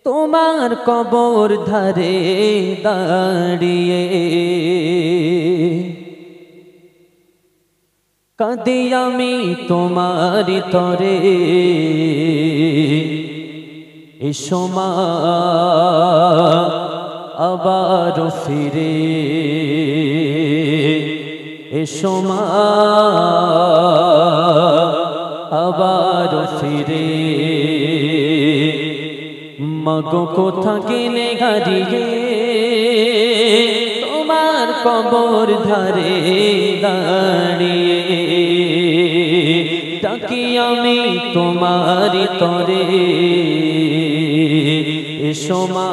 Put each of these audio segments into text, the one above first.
তোমার কবর ধারে দাঁড়িয়ে কাঁদি আমি তোমার তরে। এসো মা আবার ফিরে, এসো মা আবার ফিরে। মাগো কোথা গেলে হারিয়ে তোমার কবর ধারে দাঁড়িয়ে ডাকি আমি তোমার তরে। এসো মা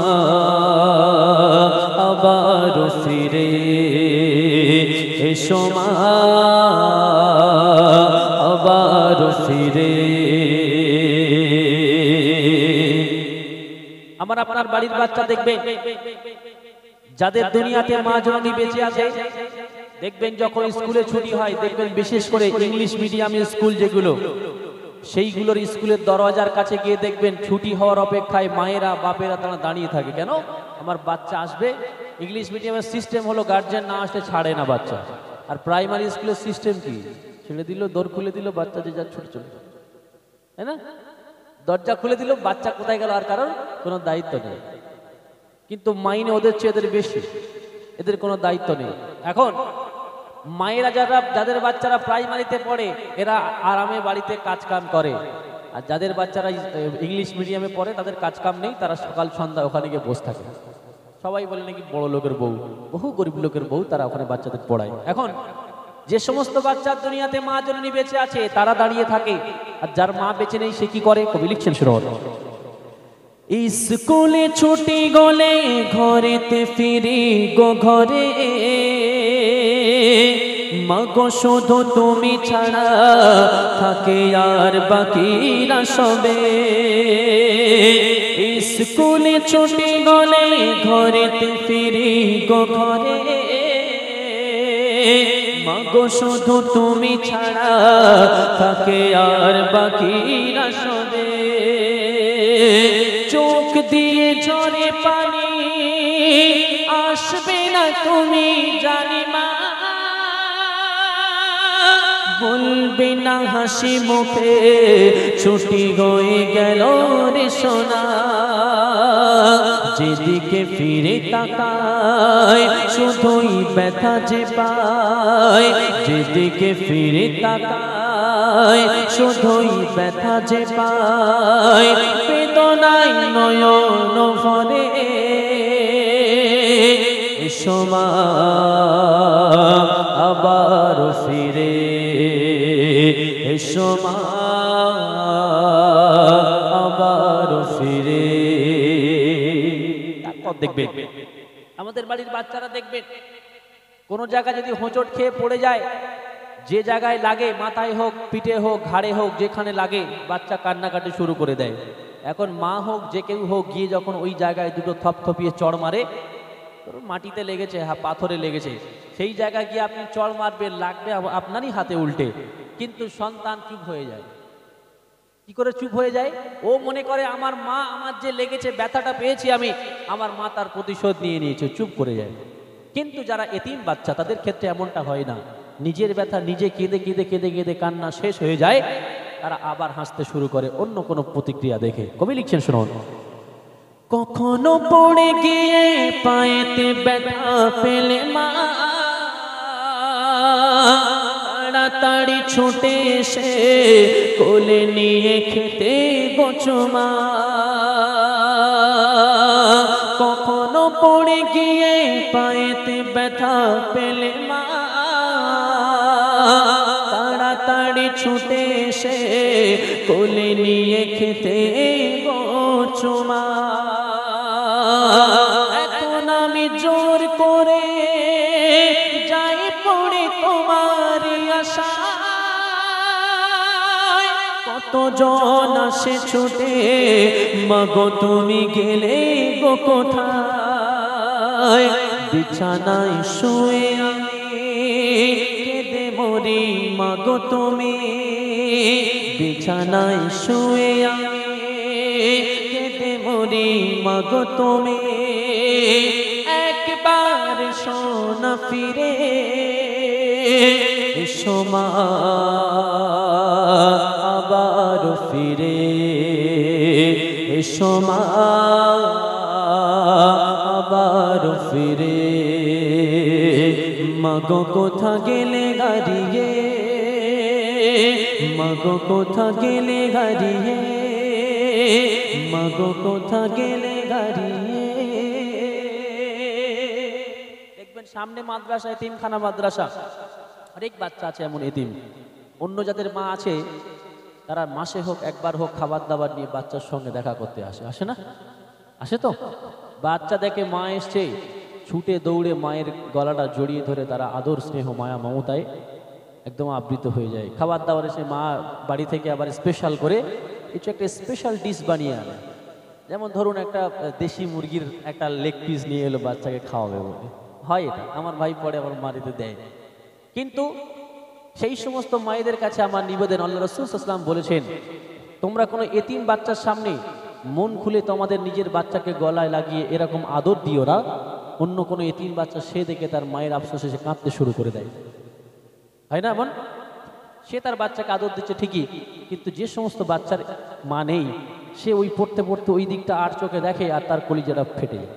আবার ফিরে, এসো মা আবার ফিরে। আমার আপনার বাড়ির বাচ্চা দেখবেন যাদের দুনিয়াতে মা জননী বেঁচে আছে, দেখবেন যখন স্কুলে ছুটি হয়, দেখবেন বিশেষ করে ইংলিশ মিডিয়ামের স্কুল যেগুলো, সেইগুলোর স্কুলের দরওয়াজার কাছে গিয়ে দেখবেন ছুটি হওয়ার অপেক্ষায় মায়েরা বাপেরা তারা দাঁড়িয়ে থাকে। কেন? আমার বাচ্চা আসবে। ইংলিশ মিডিয়ামের সিস্টেম হলো গার্জেন না আসলে ছাড়ে না বাচ্চা। আর প্রাইমারি স্কুলের সিস্টেম কি? ছেড়ে দিল, দৌড় খুলে দিল, বাচ্চা যে যার ছুটে চলে, তাই না? দরজা খুলে দিল, বাচ্চা কোথায় গেল আর কারোর কোনো দায়িত্ব নেই। কিন্তু মাইনে ওদের চেয়ে এদের বেশি, এদের কোনো দায়িত্ব নেই। এখন মায়েরা যাদের বাচ্চারা প্রাইমারিতে পড়ে এরা আরামে বাড়িতে কাজ কাম করে, আর যাদের বাচ্চারা ইংলিশ মিডিয়ামে পড়ে তাদের কাজ কাম নেই, তারা সকাল সন্ধ্যা ওখানে গিয়ে বসে থাকে। সবাই বলে নাকি বড় লোকের বউ, বহু গরিব লোকের বউ তারা ওখানে বাচ্চাদের পড়ায়। এখন যে সমস্ত বাচ্চার দুনিয়াতে মা জননী বেঁচে আছে তারা দাঁড়িয়ে থাকে, আর যার মা বেঁচে নেই সে কি করে? কবি লিখছেন শুনুন। স্কুলে ছুটি গলে ঘরেতে ফিরি গো ঘরে, মাগো শুধু তুমি ছাড়া থাকে আর বাকিরা সবে। স্কুলে ছুটি গলে ঘরেতে ফিরি গো ঘরে, মাগো শুধু তুমি ছাড়া থাকে আর বাকিরা সবে। চোখ দিয়ে ঝরে পানি আসবে না তুমি জানি মা, বলবে না হাসি মুখে ছুটি হয়ে গেল রে সোনা। যেদিকে ফিরে তাকায় শুধুই ব্যথা যে পায়, যেদিকে ফিরে তাকায় শুধুই ব্যথা যে পায়। বেদনায় নয়ন ভরে এসো মা আবার ফিরে, এসো মা আবার ফিরে। তারপর দেখবেন আমাদের বাড়ির বাচ্চারা দেখবেন কোন জায়গায় যদি হোঁচট খেয়ে পড়ে যায়, যে জায়গায় লাগে মাথায় হোক পিঠে হোক ঘাড়ে হোক যেখানে লাগে বাচ্চা কান্নাকাটি শুরু করে দেয়। এখন মা হোক যে কেউ হোক গিয়ে যখন ওই জায়গায় দুটো থপথপিয়ে চড় মারে, মাটিতে লেগেছে পাথরে লেগেছে, সেই জায়গায় গিয়ে আপনি চড় মারবেন, লাগবে আপনারই হাতে উল্টে, কিন্তু সন্তান চুপ হয়ে যায়। কি করে চুপ হয়ে যায়? ও মনে করে আমার মা আমার যে লেগেছে ব্যথাটা পেয়েছি আমি, আমার মা তার প্রতিশোধ নিয়ে নিয়েছে, চুপ করে যায়। কিন্তু যারা এতিম বাচ্চা তাদের ক্ষেত্রে এমনটা হয় না। নিজের ব্যথা নিজে কেঁদে কেঁদে কেঁদে কেঁদে কান্না শেষ হয়ে যায়, তারা আবার হাসতে শুরু করে অন্য কোনো প্রতিক্রিয়া দেখে। কবি লিখছেন শুনুন। কখনো পড়ে গিয়ে পায়েতে ব্যথা পেলে মা তাড়াতাড়ি ছুটে এসে কোলে নিয়ে খেতে বসো মা। কখনো পড়ে গিয়ে পায়েতে ব্যথা পেলে মা তাড়াতাড়ি ছুটে এসে কোলে নিয়ে খেতে বসো মা। এখন আমি জোর করে যাই পড়ে তোমার আশায়, কতজন আসে ছুটে মাগো তুমি গেলে গো কোথায়। বিছানায় শুয়ে আমি কেঁদে মরি মাগো তুমি, বিছানায় শুয়ে আমি মরি মাগো তুমি একবার শোনা ফিরে এসো মা আবার ফিরে এসো মা আবার ফিরে মাগো কোথা গেলে হারিয়ে মাগো কোথা গেলে হারিয়ে মাগো কোথা গেলে হারিয়ে। দেখবেন সামনে মাদ্রাসা এতিমখানা মাদ্রাসা অনেক বাচ্চা আছে এমন এতিম অন্য যাদের মা আছে তারা মাসে হোক একবার হোক খাবার দাবার নিয়ে বাচ্চার সঙ্গে দেখা করতে আসে আসে না আসে তো বাচ্চা দেখে মা এসছে ছুটে দৌড়ে মায়ের গলাটা জড়িয়ে ধরে তারা আদর স্নেহ মায়া মমতায় একদম আবৃত হয়ে যায়। খাবার দাবার এসে মা বাড়ি থেকে আবার স্পেশাল করে কিছু একটা স্পেশাল ডিশ বানিয়ে আনে যেমন ধরুন একটা দেশি মুরগির একটা লেগ পিস নিয়ে এলো বাচ্চাকে খাওয়াবে বলে হয় এটা আমার ভাই পরে আমার মারিতে দেয়। কিন্তু সেই সমস্ত মায়েদের কাছে আমার নিবেদন আল্লাহ রাসূল সাল্লাল্লাহু আলাইহি ওয়াসাল্লাম বলেছেন তোমরা কোনো এতিম বাচ্চার সামনে মন খুলে তোমাদের নিজের বাচ্চাকে গলায় লাগিয়ে এরকম আদর দিও না অন্য কোনো এতিম বাচ্চা সে দেখে তার মায়ের আফসোসে সে কাঁদতে শুরু করে দেয় হয় না এমন সে তার বাচ্চাকে আদর দিচ্ছে ঠিকই কিন্তু যে সমস্ত বাচ্চার মা নেই সে ওই পড়তে পড়তে ওই দিকটা আর চোখে দেখে আর তার কলিজাটা ফেটে যায়।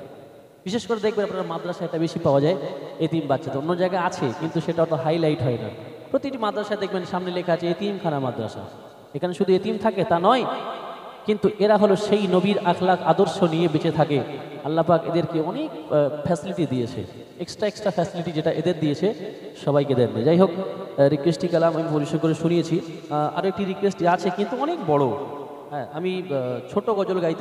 বিশেষ করে দেখবেন আপনার মাদ্রাসায় এটা বেশি পাওয়া যায় এতিম বাচ্চাদের অন্য জায়গায় আছে কিন্তু সেটা অত হাইলাইট হয় না। প্রতিটি মাদ্রাসায় দেখবেন সামনে লেখা আছে এতিমখানা মাদ্রাসা এখানে শুধু এতিম থাকে তা নয় কিন্তু এরা হলো সেই নবীর আখলাক আদর্শ নিয়ে বেঁচে থাকে। আল্লাহ পাক এদেরকে অনেক ফ্যাসিলিটি দিয়েছে এক্সট্রা ফ্যাসিলিটি যেটা এদের দিয়েছে সবাইকে দেন। যাই হোক রিকোয়েস্টটি কালাম আমি পরিষ্কার করে শুনিয়েছি আরও একটি রিকোয়েস্ট আছে কিন্তু অনেক বড়। হ্যাঁ আমি ছোট গজল গাইতে